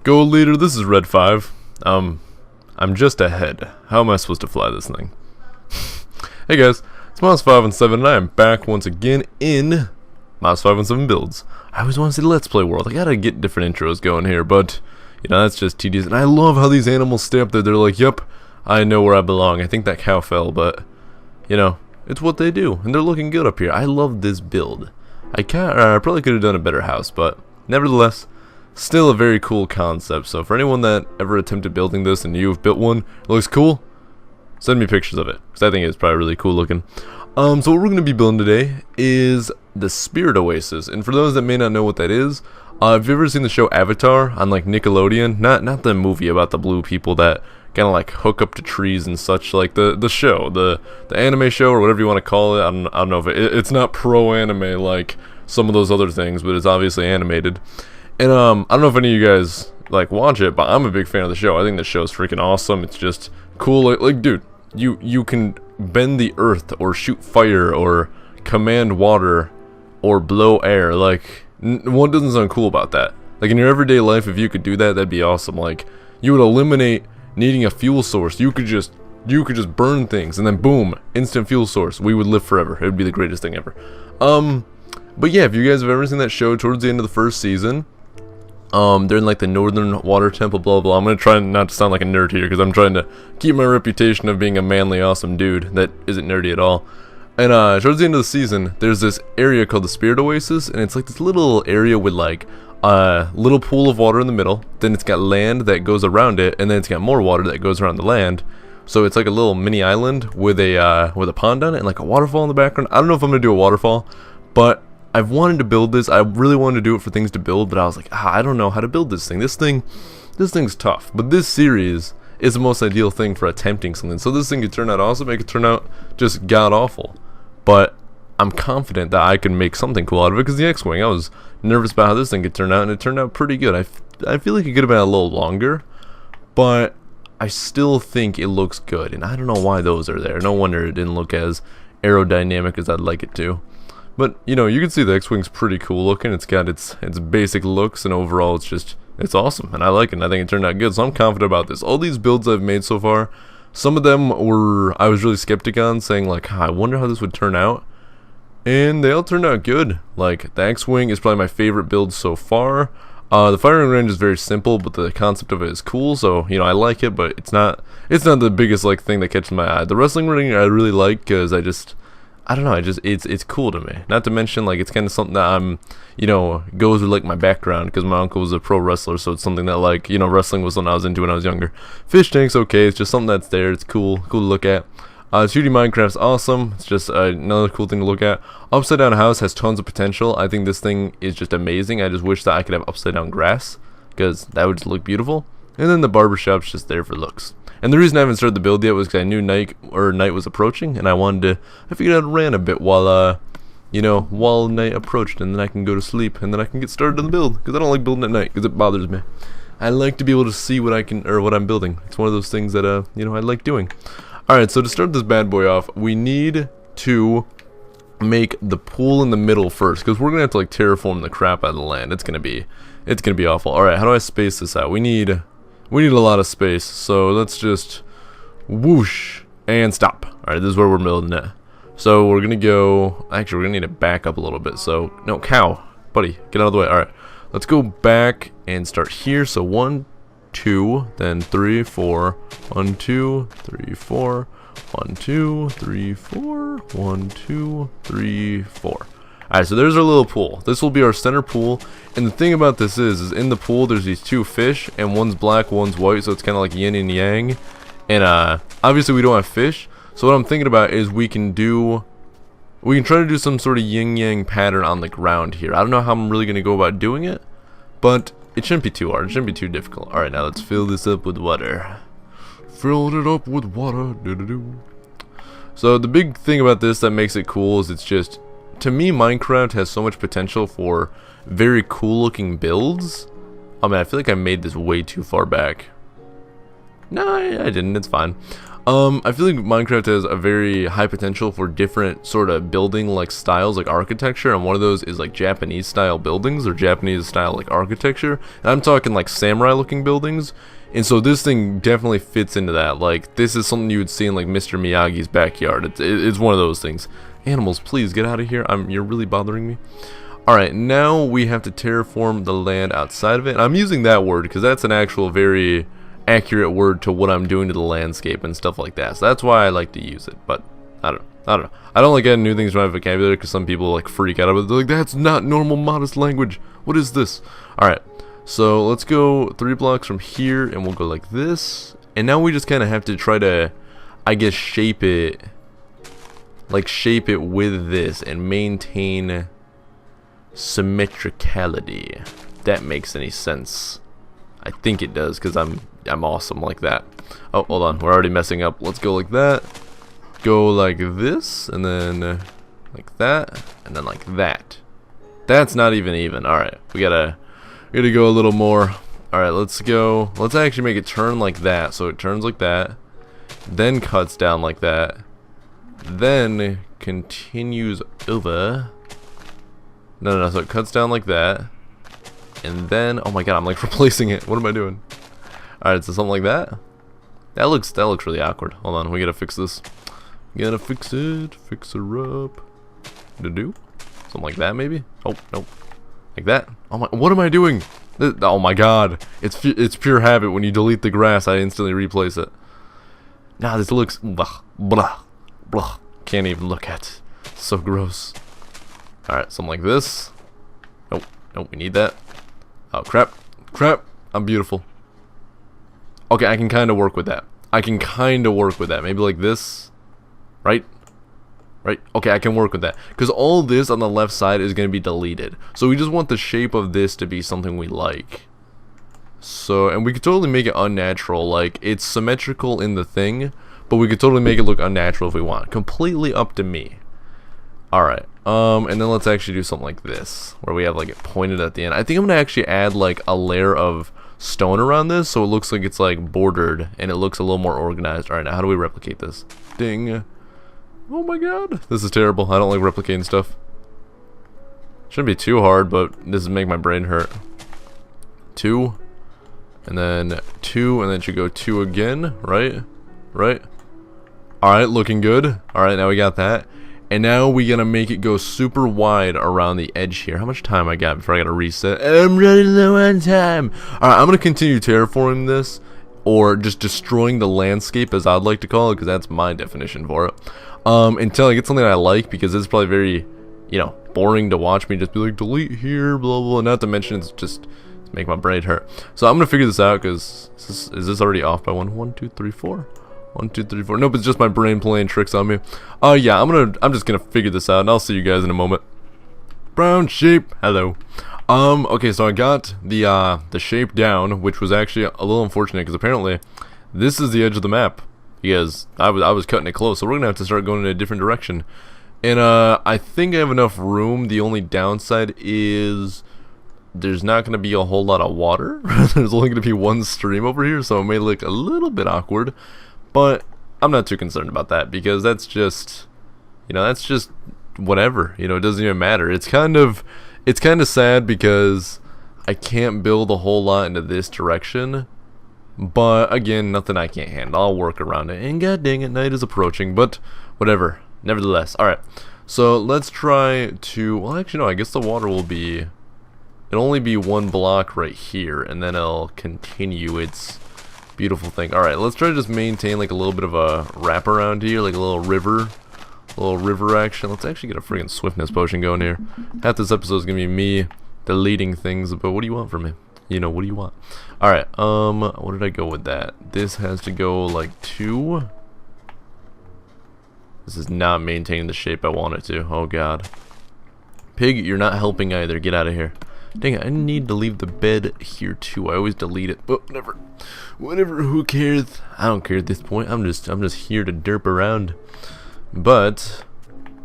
Gold leader, this is Red 5. I'm just ahead. How am I supposed to fly this thing? Hey guys, it's Modest517 and I am back once again in Modest517 builds. I always want to see the Let's Play world. I gotta get different intros going here, but you know, that's just tedious. And I love how these animals stay up there. They're like, yep, I know where I belong. I think that cow fell, but you know, it's what they do. And they're looking good up here. I love this build. I probably could have done a better house, but nevertheless, still a very cool concept. So for anyone that ever attempted building this and you've built one, it looks cool, send me pictures of it, because I think it's probably really cool looking. So what we're going to be building today is the Spirit Oasis. And for those that may not know what that is, have you ever seen the show Avatar on like Nickelodeon? Not the movie about the blue people that kind of like hook up to trees and such, like the show, the anime show or whatever you want to call it. I don't know if it's not pro anime like some of those other things, but it's obviously animated. And I don't know if any of you guys like watch it, but I'm a big fan of the show. I think the show's freaking awesome. It's just cool. Like dude, you can bend the earth or shoot fire or command water or blow air. Like what doesn't sound cool about that? Like in your everyday life, if you could do that, that'd be awesome. Like you would eliminate needing a fuel source. You could just burn things and then boom, instant fuel source. We would live forever. It would be the greatest thing ever. But yeah, if you guys have ever seen that show towards the end of the first season, they're in like the northern water temple, blah blah. I'm gonna try not to sound like a nerd here because I'm trying to keep my reputation of being a manly, awesome dude that isn't nerdy at all. And towards the end of the season, there's this area called the Spirit Oasis, and it's like this little area with like a little pool of water in the middle. Then it's got land that goes around it, and then it's got more water that goes around the land. So it's like a little mini island with a pond on it and like a waterfall in the background. I don't know if I'm gonna do a waterfall, but I've wanted to build this. I really wanted to do it for things to build, but I was like, I don't know how to build this thing. This thing's tough. But this series is the most ideal thing for attempting something. So this thing could turn out awesome. It could turn out just god awful. But I'm confident that I can make something cool out of it because the X-Wing, I was nervous about how this thing could turn out, and it turned out pretty good. I feel like it could have been a little longer, but I still think it looks good. And I don't know why those are there. No wonder it didn't look as aerodynamic as I'd like it to. But, you know, you can see the X-Wing's pretty cool looking. It's got its basic looks, and overall it's awesome, and I like it, and I think it turned out good, so I'm confident about this. All these builds I've made so far, some of them I was really skeptic on, saying like, I wonder how this would turn out, and they all turned out good. Like, the X-Wing is probably my favorite build so far. The firing range is very simple, but the concept of it is cool, so, you know, I like it, but it's not the biggest, like, thing that catches my eye. The wrestling ring I really like, because I don't know, it's cool to me. Not to mention, like, it's kind of something that you know, goes with, like, my background, because my uncle was a pro wrestler, so it's something that, like, you know, wrestling was something I was into when I was younger. Fish tank's okay, it's just something that's there, it's cool to look at. Shooting Minecraft's awesome, it's just another cool thing to look at. Upside down house has tons of potential. I think this thing is just amazing. I just wish that I could have upside down grass, because that would just look beautiful. And then the barbershop's just there for looks. And the reason I haven't started the build yet was because I knew night was approaching, and I figured I'd ran a bit while night approached, and then I can go to sleep, and then I can get started on the build, because I don't like building at night, because it bothers me. I like to be able to see what I'm building. It's one of those things that, you know, I like doing. Alright, so to start this bad boy off, we need to make the pool in the middle first, because we're going to have to, like, terraform the crap out of the land. It's going to be awful. Alright, how do I space this out? We need a lot of space, so let's just whoosh and stop. Alright, this is where we're building it. So we're gonna go, actually we're gonna need to back up a little bit. So, no, cow, buddy, get out of the way. Alright, let's go back and start here. So 1, 2, then 3, 4, 1, 2, 3, 4, 1, 2, 3, 4, 1, 2, 3, 4. Alright, so there's our little pool. This will be our center pool, and the thing about this is in the pool there's these two fish, and one's black, one's white, so it's kind of like yin and yang. And obviously we don't have fish, so what I'm thinking about is we can try to do some sort of yin-yang pattern on the ground here. I don't know how I'm really going to go about doing it, but it shouldn't be too hard. It shouldn't be too difficult. Alright, now let's fill this up with water. Filled it up with water. Doo-doo-doo. So the big thing about this that makes it cool is it's just, to me, Minecraft has so much potential for very cool looking builds. I mean, I feel like I made this way too far back. No, I didn't. It's fine. I feel like Minecraft has a very high potential for different sort of building like styles, like architecture, and one of those is like Japanese style buildings or Japanese style like architecture. And I'm talking like samurai looking buildings. And so this thing definitely fits into that. Like, this is something you would see in like Mr. Miyagi's backyard. It's one of those things. Animals, please get out of here. You're really bothering me. Alright, now we have to terraform the land outside of it. And I'm using that word because that's an actual very accurate word to what I'm doing to the landscape and stuff like that. So that's why I like to use it. But I don't know. I don't like adding new things to my vocabulary because some people like freak out about it. They're like, that's not normal modest language. What is this? Alright. So let's go 3 blocks from here and we'll go like this. And now we just kind of have to try to, I guess, shape it. Like shape it with this and maintain symmetricality. If that makes any sense. I think it does because I'm awesome like that. Oh, hold on. We're already messing up. Let's go like that. Go like this and then like that and then like that. That's not even. Alright. We gotta go a little more. Alright, let's go. Let's actually make it turn like that. So it turns like that. Then cuts down like that. Then continues over. No. So it cuts down like that. And then, oh my god, I'm like replacing it. What am I doing? Alright, so something like that. That looks really awkward. Hold on, we gotta fix this. We gotta fix it. Fix her up. Do? Something like that maybe? Oh, nope. Like that? Oh my, what am I doing? Oh my god. It's pure habit. When you delete the grass, I instantly replace it. Nah, this looks blah. Can't even look at. So gross. Alright, something like this. Nope, we need that. Oh, crap. I'm beautiful. Okay, I can kind of work with that. Maybe like this. Right? Okay, I can work with that. Because all this on the left side is going to be deleted. So we just want the shape of this to be something we like. So, and we could totally make it unnatural. Like, it's symmetrical in the thing, but we could totally make it look unnatural if we want. Completely up to me. Alright, and then let's actually do something like this, where we have like it pointed at the end. I think I'm gonna actually add like a layer of stone around this, so it looks like it's like bordered, and it looks a little more organized. Alright, now how do we replicate this? Ding. Oh my god, this is terrible. I don't like replicating stuff. Shouldn't be too hard, but this is making my brain hurt. 2, and then 2, and then should go 2 again, right? Alright, looking good. Alright, now we got that. And now we're gonna make it go super wide around the edge here. How much time I got before I gotta reset? I'm running low on time. Alright, I'm gonna continue terraforming this, or just destroying the landscape, as I'd like to call it, because that's my definition for it. Until I get something that I like, because it's probably very, boring to watch me just be like, delete here, blah blah. Not to mention it's make my brain hurt. So I'm gonna figure this out, because is this already off by 1, 2, 3, 4? 1, 2, 3, 4. Nope, it's just my brain playing tricks on me. Yeah, I'm just gonna figure this out, and I'll see you guys in a moment. Brown sheep, hello. Okay, so I got the shape down, which was actually a little unfortunate because apparently this is the edge of the map. Because I was cutting it close, so we're gonna have to start going in a different direction. And I think I have enough room. The only downside is there's not gonna be a whole lot of water. There's only gonna be one stream over here, so it may look a little bit awkward. But I'm not too concerned about that because that's just, whatever. It doesn't even matter. It's kind of sad because I can't build a whole lot into this direction. But again, nothing I can't handle. I'll work around it. And god dang it, night is approaching. But whatever. Nevertheless, all right. So let's try to. Well, actually, no. I guess the water will be. It'll only be 1 block right here, and then it'll continue its beautiful thing. All right, let's try to just maintain like a little bit of a wrap around here, like a little river action. Let's actually get a freaking swiftness potion going here. Half this episode is gonna be me deleting things, but what do you want from me? What do you want? All right. What did I go with that? This has to go like 2. This is not maintaining the shape I want it to. Oh god. Pig, you're not helping either. Get out of here. Dang it, I need to leave the bed here too. I always delete it. But whatever, who cares? I don't care at this point. I'm just here to derp around. But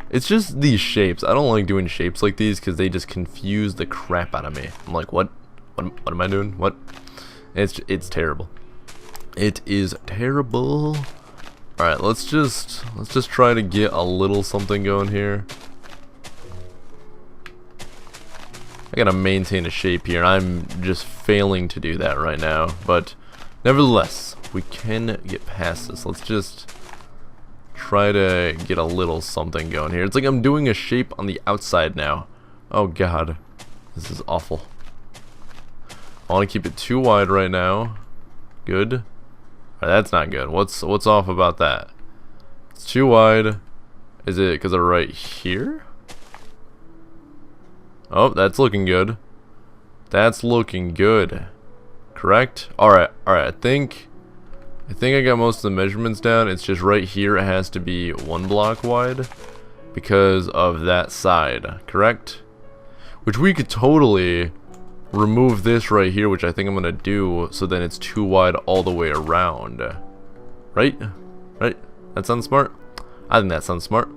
it's just these shapes. I don't like doing shapes like these because they just confuse the crap out of me. I'm like, what am I doing? What? It's terrible. It is terrible. Alright, let's just try to get a little something going here. I gotta maintain a shape here. I'm just failing to do that right now, but nevertheless, we can get past this. Let's just try to get a little something going here. It's like I'm doing a shape on the outside now. Oh god, this is awful. I want to keep it too wide right now. Good. Alright, that's not good. What's off about that? It's too wide. Is it because I'm right here? Oh, that's looking good. That's looking good. Correct? Alright, I think I got most of the measurements down. It's just right here it has to be 1 block wide because of that side, correct? Which we could totally remove this right here, which I think I'm gonna do, so then it's too wide all the way around. Right? Right? That sounds smart? I think that sounds smart.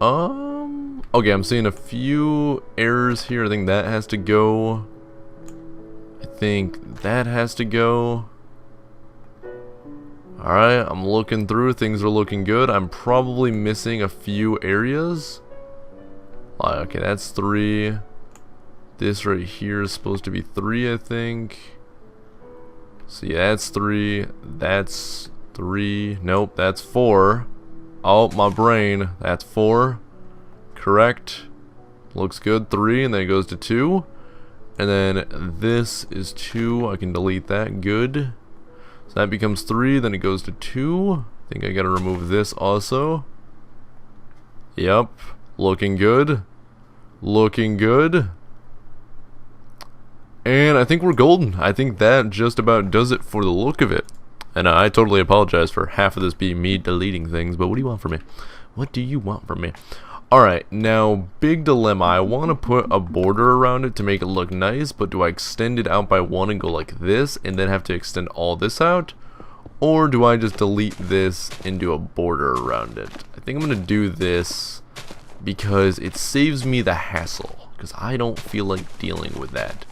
Okay, I'm seeing a few errors here. I think that has to go. I think that has to go. Alright, I'm looking through. Things are looking good. I'm probably missing a few areas. Okay, that's 3. This right here is supposed to be 3, I think. So yeah, that's 3. That's 3. Nope, that's 4. Oh, my brain. That's 4. Correct. Looks good. 3, and then it goes to 2. And then this is 2. I can delete that. Good. So that becomes 3, then it goes to 2. I think I gotta remove this also. Yep. Looking good. Looking good. And I think we're golden. I think that just about does it for the look of it. And I totally apologize for half of this being me deleting things, but what do you want from me? What do you want from me? Alright, now, big dilemma. I want to put a border around it to make it look nice, but do I extend it out by 1 and go like this, and then have to extend all this out? Or do I just delete this and do a border around it? I think I'm going to do this because it saves me the hassle, because I don't feel like dealing with that.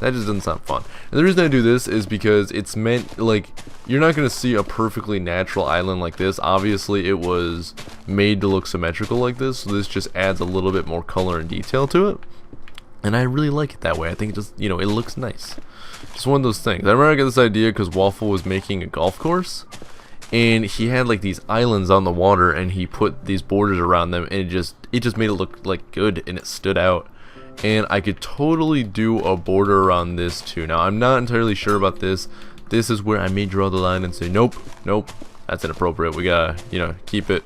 That just doesn't sound fun. And the reason I do this is because it's meant, like, you're not going to see a perfectly natural island like this. Obviously, it was made to look symmetrical like this, so this just adds a little bit more color and detail to it. And I really like it that way. I think it just, you know, it looks nice. Just one of those things. I remember I got this idea because Waffle was making a golf course, and he had, like, these islands on the water, and he put these borders around them, and it just made it look, like, good, and it stood out. And I could totally do a border around this too. Now, I'm not entirely sure about this. This is where I may draw the line and say, nope, nope, that's inappropriate. We gotta, you know, keep it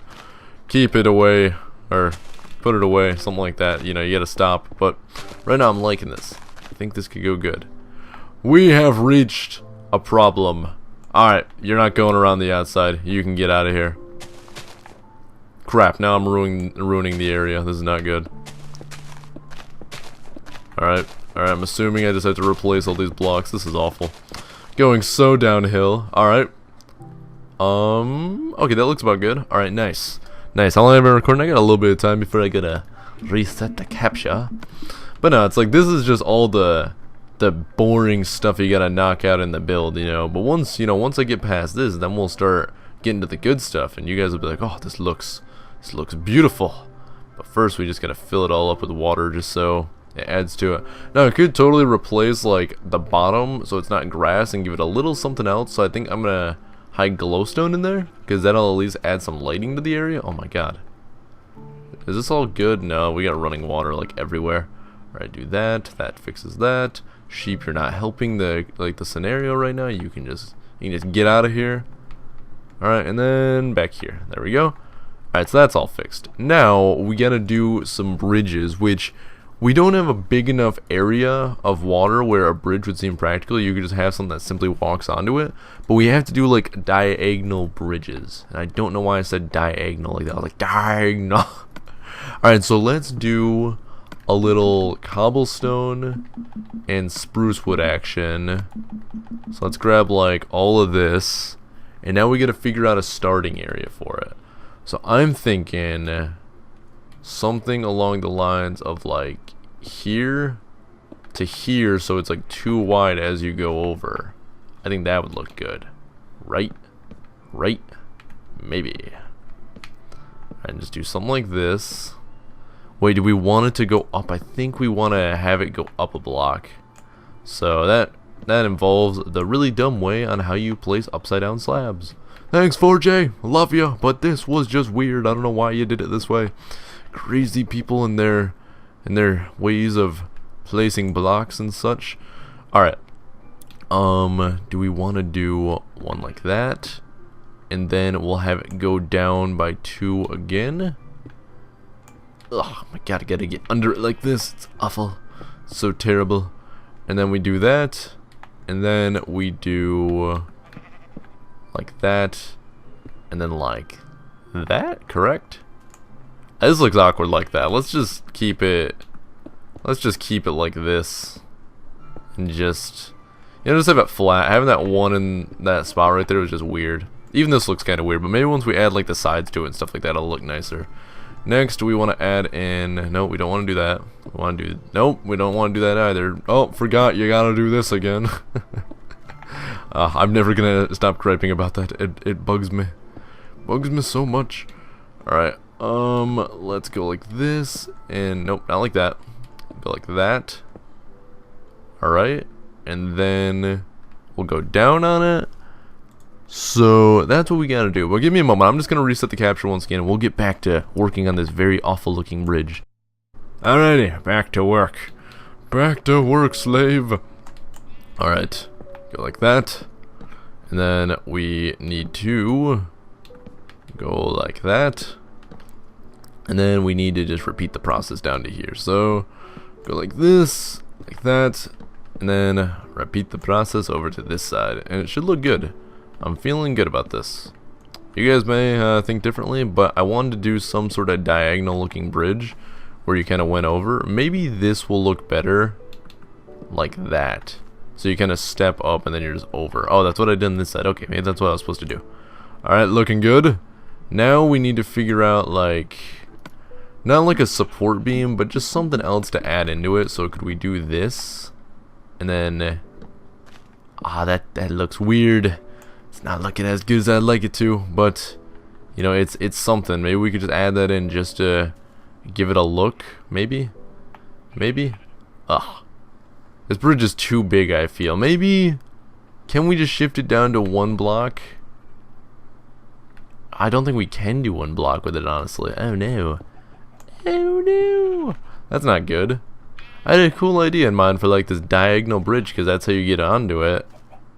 away, or put it away, something like that. You know, you gotta stop. But right now, I'm liking this. I think this could go good. We have reached a problem. Alright, you're not going around the outside. You can get out of here. Crap, now I'm ruining the area. This is not good. Alright, I'm assuming I just have to replace all these blocks. This is awful. Going so downhill. Alright. Okay, that looks about good. Alright, nice. Nice. How long have I been recording? I got a little bit of time before I gotta reset the capture. But no, it's like, this is just all the boring stuff you gotta knock out in the build, you know. But once I get past this, then we'll start getting to the good stuff, and you guys will be like, oh, this looks beautiful. But first, we just gotta fill it all up with water just so it adds to it. Now, I could totally replace, like, the bottom so it's not grass and give it a little something else. So I think I'm gonna hide glowstone in there, because that'll at least add some lighting to the area. Oh my god. Is this all good? No, we got running water, like, everywhere. Alright, do that. That fixes that. Sheep, you're not helping the scenario right now. You can just get out of here. Alright, and then back here. There we go. Alright, so that's all fixed. Now, we gotta do some bridges, which we don't have a big enough area of water where a bridge would seem practical. You could just have something that simply walks onto it. But we have to do, like, diagonal bridges. And I don't know why I said diagonal like that. I was like, diagonal. Alright, so let's do a little cobblestone and spruce wood action. So let's grab, like, all of this. And now we gotta figure out a starting area for it. So I'm thinking something along the lines of, like, here to here, so it's like too wide as you go over. I think that would look good. Right? Maybe. And just do something like this. Wait, do we want it to go up? I think we want to have it go up a block. So that involves the really dumb way on how you place upside down slabs. Thanks 4J, love you, but this was just weird. I don't know why you did it this way. Crazy people in their ways of placing blocks and such. Alright. Do we want to do one like that? And then we'll have it go down by 2 again. Oh my god, I gotta get under it like this. It's awful. So terrible. And then we do that. And then we do like that. And then like that, correct? This looks awkward like that. Let's just keep it like this. And just just have it flat. Having that one in that spot right there was just weird. Even this looks kind of weird, but maybe once we add like the sides to it and stuff like that, it'll look nicer. Next, we want to add in. No, we don't want to do that. We want to do. Nope, we don't want to do that either. Oh, forgot. You gotta do this again. I'm never gonna stop griping about that. It bugs me. Bugs me so much. All right. Let's go like this, and nope, not like that. Go like that. All right, and then we'll go down on it. So that's what we gotta do. But give me a moment. I'm just gonna reset the capture once again, and we'll get back to working on this very awful looking bridge. Alrighty, back to work. Back to work, slave. Alright, go like that. And then we need to go like that. And then we need to just repeat the process down to here. So go like this, like that, and then repeat the process over to this side. And it should look good. I'm feeling good about this. You guys may think differently, but I wanted to do some sort of diagonal looking bridge where you kind of went over. Maybe this will look better like that. So you kind of step up and then you're just over. Oh, that's what I did on this side. Okay, maybe that's what I was supposed to do. Alright, looking good. Now we need to figure out like, not like a support beam, but just something else to add into it. So could we do this? And then, that looks weird. It's not looking as good as I'd like it to, but you know, it's something. Maybe we could just add that in just to give it a look. Maybe. Ugh, this bridge is too big, I feel. Maybe can we just shift it down to 1 block? I don't think we can do 1 block with it, honestly. Oh no, that's not good. I had a cool idea in mind for like this diagonal bridge, because that's how you get onto it.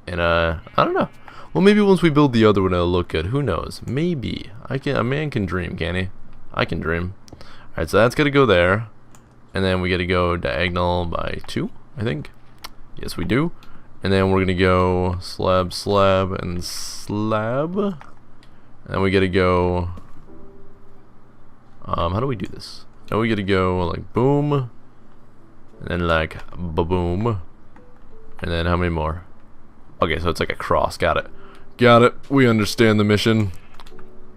And I don't know. Well, maybe once we build the other one, it'll look good. Who knows? Maybe. A man can dream, can he? I can dream. Alright, so that's got to go there. And then we got to go diagonal by 2, I think. Yes, we do. And then we're going to go slab, slab, and slab. And then we got to go... how do we do this? Now we got to go like boom. And then like ba-boom. And then how many more? Okay, so it's like a cross. Got it. Got it. We understand the mission.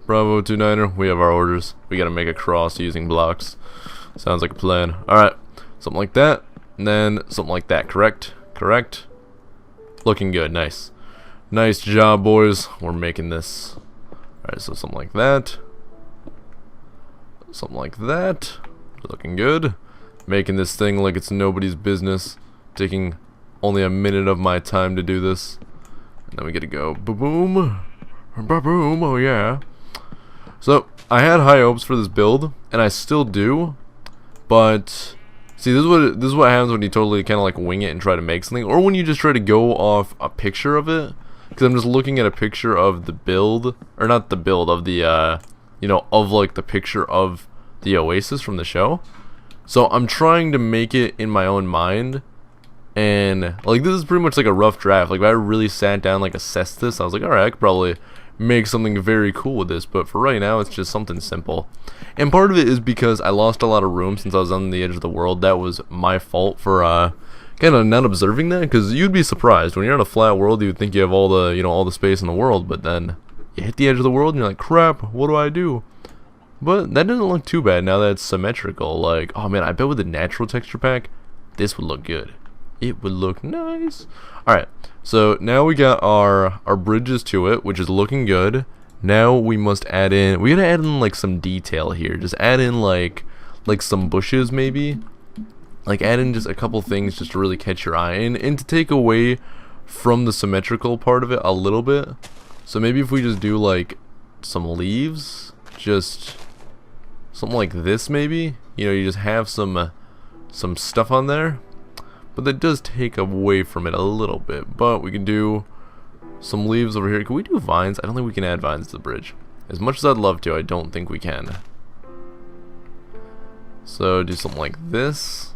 Bravo 29er. We have our orders. We gotta make a cross using blocks. Sounds like a plan. Alright. Something like that. And then something like that. Correct? Correct? Looking good. Nice. Nice job, boys. We're making this. Alright, so something like that. Something like that. Looking good. Making this thing like it's nobody's business. Taking only a minute of my time to do this. And then we get to go ba-boom. Ba-boom. Oh yeah. So I had high hopes for this build, and I still do. But see, this is what happens when you totally kind of like wing it and try to make something, or when you just try to go off a picture of it. Because I'm just looking at a picture of the build, or not the build, of the of like the picture of the Oasis from the show. So I'm trying to make it in my own mind. And like this is pretty much like a rough draft. Like if I really sat down, like assessed this, I was like, alright, I could probably make something very cool with this. But for right now, it's just something simple. And part of it is because I lost a lot of room since I was on the edge of the world. That was my fault for kind of not observing that. Because you'd be surprised when you're on a flat world, you would think you have all the all the space in the world. But then you hit the edge of the world and you're like, crap, what do I do? But that doesn't look too bad now that it's symmetrical. Like, oh man, I bet with the natural texture pack, this would look good. It would look nice. Alright, so now we got our bridges to it, which is looking good. Now we must add in, we gotta add in like some detail here. Just add in like some bushes maybe. Like add in just a couple things just to really catch your eye and to take away from the symmetrical part of it a little bit. So maybe if we just do like some leaves, just something like this maybe. You know, you just have some stuff on there. But that does take away from it a little bit. But we can do some leaves over here. Can we do vines? I don't think we can add vines to the bridge. As much as I'd love to, I don't think we can. So do something like this.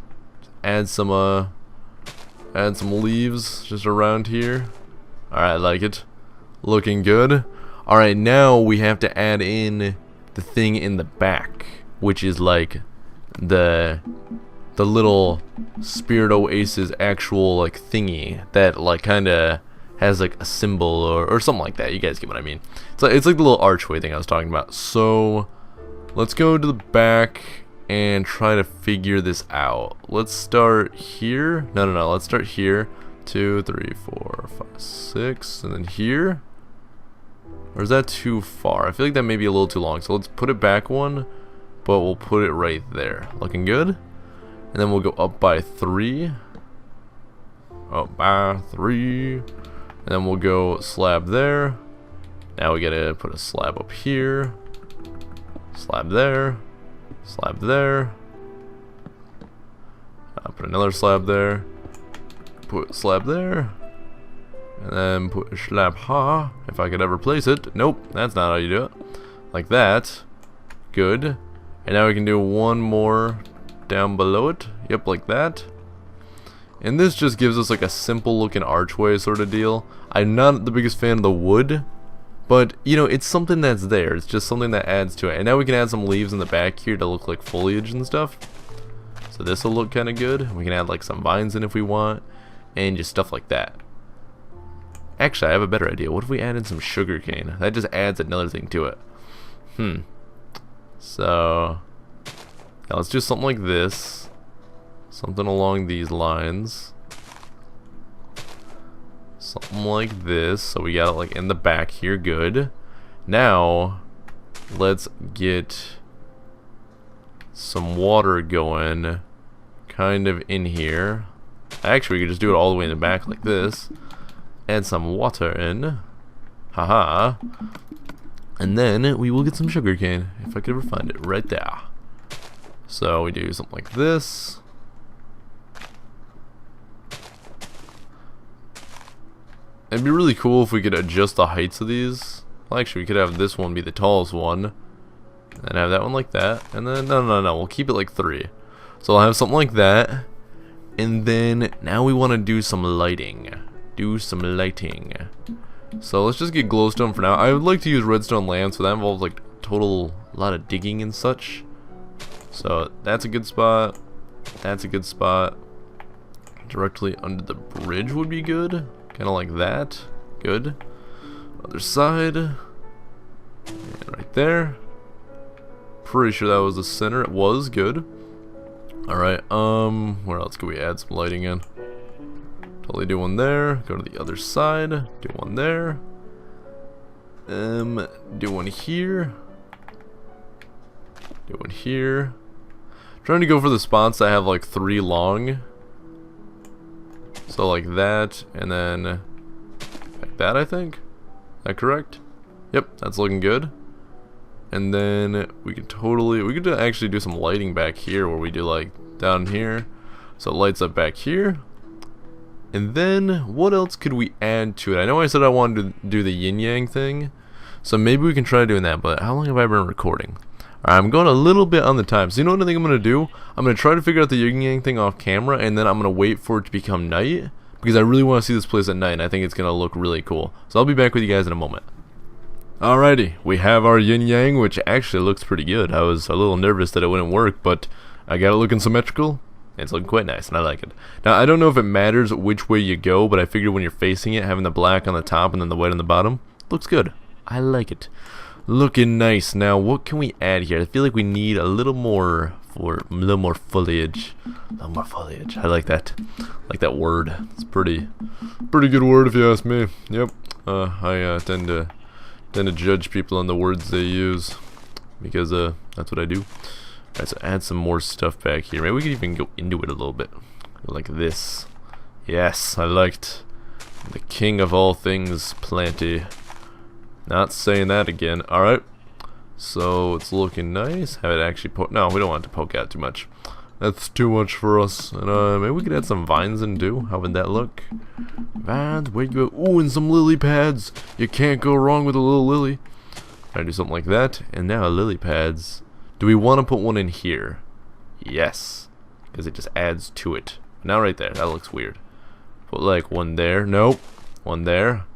Add some leaves just around here. Alright, I like it. Looking good. Alright, now we have to add in the thing in the back, which is like the little Spirit Oasis actual like thingy that like kinda has like a symbol or something like that. You guys get what I mean. It's like the little archway thing I was talking about. So let's go to the back and try to figure this out. Let's start here. No, let's start here. 2, 3, 4, 5, 6, and then here. Or is that too far? I feel like that may be a little too long. So let's put it back one, but we'll put it right there. Looking good. And then we'll go up by 3. Up by 3. And then we'll go slab there. Now we gotta put a slab up here. Slab there. Slab there. Put another slab there. Put a slab there. And then put a slab ha. If I could ever place it. Nope, that's not how you do it. Like that. Good. And now we can do one more down below it. Yep, like that. And this just gives us like a simple looking archway sort of deal. I'm not the biggest fan of the wood, but you know, it's something that's there. It's just something that adds to it. And now we can add some leaves in the back here to look like foliage and stuff. So this will look kind of good. We can add like some vines in if we want, and just stuff like that. Actually, I have a better idea. What if we added some sugar cane? That just adds another thing to it. So yeah, let's do something like this. Something along these lines. Something like this. So we got it like in the back here. Good. Now let's get some water going kind of in here. Actually, we could just do it all the way in the back like this. Add some water in. Haha. And then we will get some sugar cane, if I could ever find it, right there. So we do something like this. It'd be really cool if we could adjust the heights of these. Well, actually, we could have this one be the tallest one. And have that one like that. And then, no, we'll keep it like 3. So I'll have something like that. And then, now we want to do some lighting. So let's just get glowstone for now. I would like to use redstone lamps, so that involves like a lot of digging and such. So that's a good spot. That's a good spot. Directly under the bridge would be good. Kind of like that. Good. Other side. And right there. Pretty sure that was the center. It was good. Alright, where else could we add some lighting in? Totally do one there. Go to the other side. Do one there. Do one here. Do one here. Trying to go for the spots that have like 3 long. So like that, and then like that, I think. Is that correct? Yep, that's looking good. And then we could actually do some lighting back here where we do like down here. So it lights up back here. And then what else could we add to it? I know I said I wanted to do the yin yang thing. So maybe we can try doing that, but how long have I been recording? Alright, I'm going a little bit on the time. So you know what I think I'm going to do? I'm going to try to figure out the yin yang thing off camera, and then I'm going to wait for it to become night. Because I really want to see this place at night, and I think it's going to look really cool. So I'll be back with you guys in a moment. Alrighty, we have our yin yang, which actually looks pretty good. I was a little nervous that it wouldn't work, but I got it looking symmetrical. It's looking quite nice, and I like it. Now, I don't know if it matters which way you go, but I figured when you're facing it, having the black on the top and then the white on the bottom, looks good. I like it. Looking nice. Now, what can we add here? I feel like we need a little more foliage. A little more foliage. I like that. I like that word. It's pretty good word if you ask me. Yep. I tend to tend to judge people on the words they use, because that's what I do. Alright, so add some more stuff back here. Maybe we could even go into it a little bit, like this. Yes, I liked the king of all things planty. Not saying that again. Alright, so it's looking nice. Have it actually no, we don't want it to poke out too much. That's too much for us. And maybe we could add some vines in too. How would that look? Vines, where you go? Ooh, and some lily pads. You can't go wrong with a little lily. I do something like that. And now lily pads. Do we want to put one in here? Yes, because it just adds to it. Now right there, that looks weird. Put like one there. Nope. One there.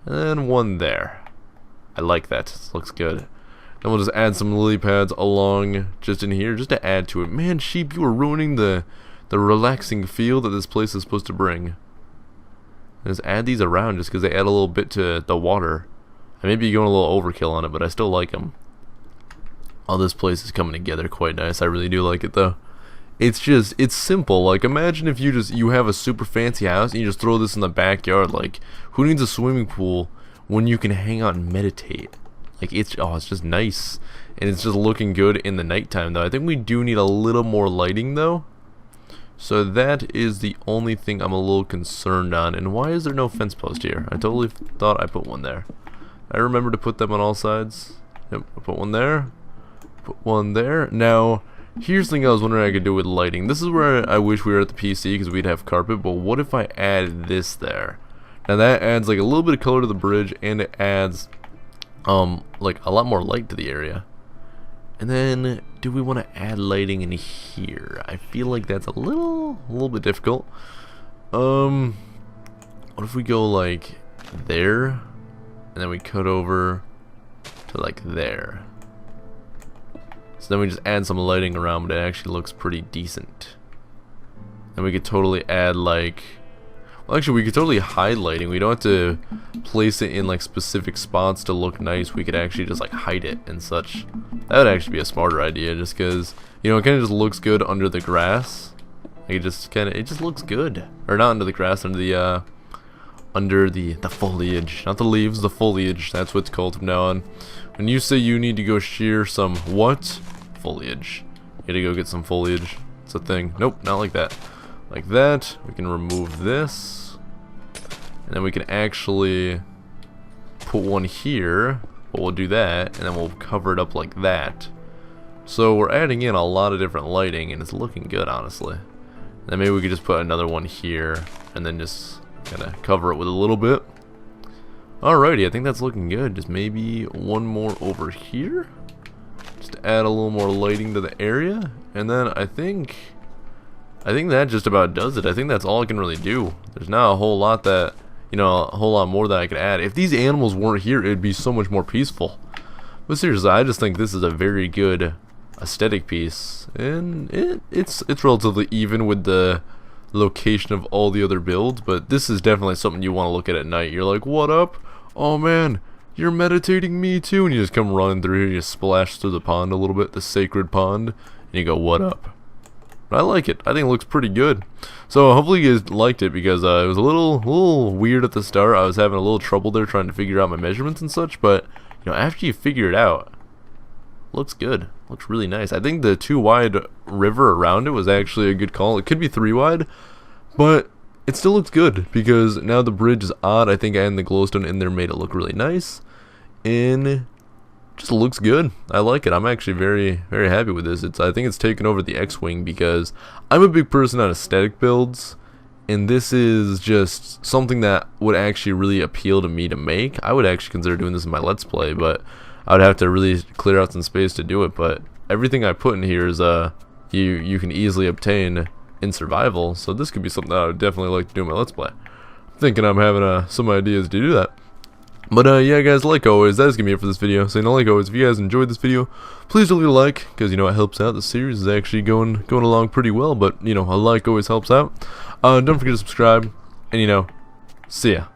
And then one there. I like that. This looks good. Then we'll just add some lily pads along just in here, just to add to it. Man, sheep, you are ruining the relaxing feel that this place is supposed to bring. Just add these around just because they add a little bit to the water. I may be going a little overkill on it, but I still like them. All this place is coming together quite nice. I really do like it though. It's simple. Like, imagine if you have a super fancy house and you just throw this in the backyard. Like, who needs a swimming pool when you can hang out and meditate? Like, it's just nice, and it's just looking good in the nighttime though. I think we do need a little more lighting though, so that is the only thing I'm a little concerned on. And why is there no fence post here? I totally thought I put one there. I remember to put them on all sides. Yep, I put one there, put one there. Now here's the thing I was wondering I could do with lighting. This is where I wish we were at the PC, because we'd have carpet. But what if I add this there? Now that adds like a little bit of color to the bridge, and it adds like a lot more light to the area. And then do we want to add lighting in here? I feel like that's a little bit difficult. What if we go like there, and then we cut over to like there? So then we just add some lighting around, but it actually looks pretty decent. And we could totally add like, well, actually we could totally hide lighting. We don't have to place it in like specific spots to look nice. We could actually just like hide it and such. That would actually be a smarter idea, just because, you know, it kind of just looks good under the grass. Like, it just looks good. Or not under the grass, under the foliage, not the leaves, the foliage. That's what it's called from now on. When you say you need to go shear some what? Foliage. You gotta go get some foliage. It's a thing. Nope, not like that. Like that. We can remove this, and then we can actually put one here. But we'll do that, and then we'll cover it up like that. So we're adding in a lot of different lighting, and it's looking good, honestly. And then maybe we could just put another one here, and then just kind of cover it with a little bit. Alrighty, I think that's looking good. Just maybe one more over here, just to add a little more lighting to the area. And then I think that just about does it. I think that's all I can really do. There's not a whole lot that, you know, a whole lot more that I could add. If these animals weren't here, it'd be so much more peaceful. But seriously, I just think this is a very good aesthetic piece, and it's relatively even with the location of all the other builds. But this is definitely something you want to look at night. You're like, what up? Oh man, you're meditating, me too. And you just come running through here, you splash through the pond a little bit, the sacred pond, and you go, what up? I like it. I think it looks pretty good. So hopefully you guys liked it, because it was a little weird at the start. I was having a little trouble there trying to figure out my measurements and such, but you know, after you figure it out, looks good. Looks really nice. I think the 2 wide river around it was actually a good call. It could be 3 wide, but it still looks good, because now the bridge is odd. I think adding the glowstone in there made it look really nice, and just looks good. I like it. I'm actually very, very happy with this. I think it's taken over the X-Wing, because I'm a big person on aesthetic builds, and this is just something that would actually really appeal to me to make. I would actually consider doing this in my Let's Play, but I would have to really clear out some space to do it. But everything I put in here is you can easily obtain in survival, so this could be something that I would definitely like to do in my Let's Play. I'm thinking I'm having some ideas to do that. But yeah guys, like always, that is going to be it for this video. So, you know, like always, if you guys enjoyed this video, please don't leave a like, because, you know, it helps out. The series is actually going along pretty well, but, you know, a like always helps out. Don't forget to subscribe, and, you know, see ya.